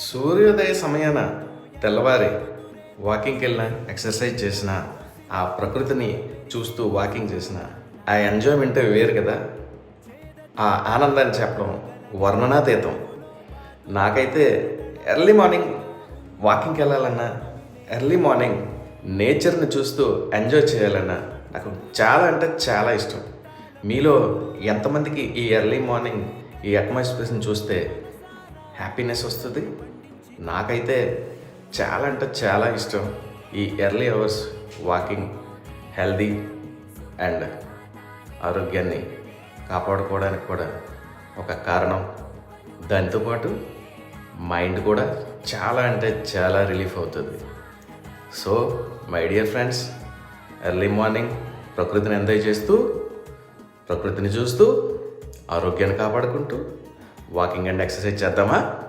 సూర్యోదయ సమయాన తెల్లవారి వాకింగ్కి వెళ్ళిన ఎక్సర్సైజ్ చేసిన ఆ ప్రకృతిని చూస్తూ వాకింగ్ చేసిన ఆ ఎంజాయ్మెంట్ వేరు కదా. ఆ ఆనందాన్ని చెప్పడం వర్ణనాతీతం. నాకైతే ఎర్లీ మార్నింగ్ వాకింగ్కి వెళ్ళాలన్నా, ఎర్లీ మార్నింగ్ నేచర్ని చూస్తూ ఎంజాయ్ చేయాలన్నా నాకు చాలా అంటే చాలా ఇష్టం. మీలో ఎంతమందికి ఈ ఎర్లీ మార్నింగ్ ఈ అట్మాస్ఫియర్స్ని చూస్తే హ్యాపీనెస్ వస్తుంది? నాకైతే చాలా అంటే చాలా ఇష్టం ఈ early hours walking. Healthy and ఆరోగ్యాన్ని కాపాడుకోవడానికి కూడా ఒక కారణం. దాంతోపాటు మైండ్ కూడా చాలా అంటే చాలా రిలీఫ్ అవుతుంది. So my dear friends, early morning ప్రకృతిని ఎంజాయ్ చేస్తూ, ప్రకృతిని చూస్తూ, ఆరోగ్యాన్ని కాపాడుకుంటూ వాకింగ్ అండ్ ఎక్సర్సైజ్ చేద్దామా?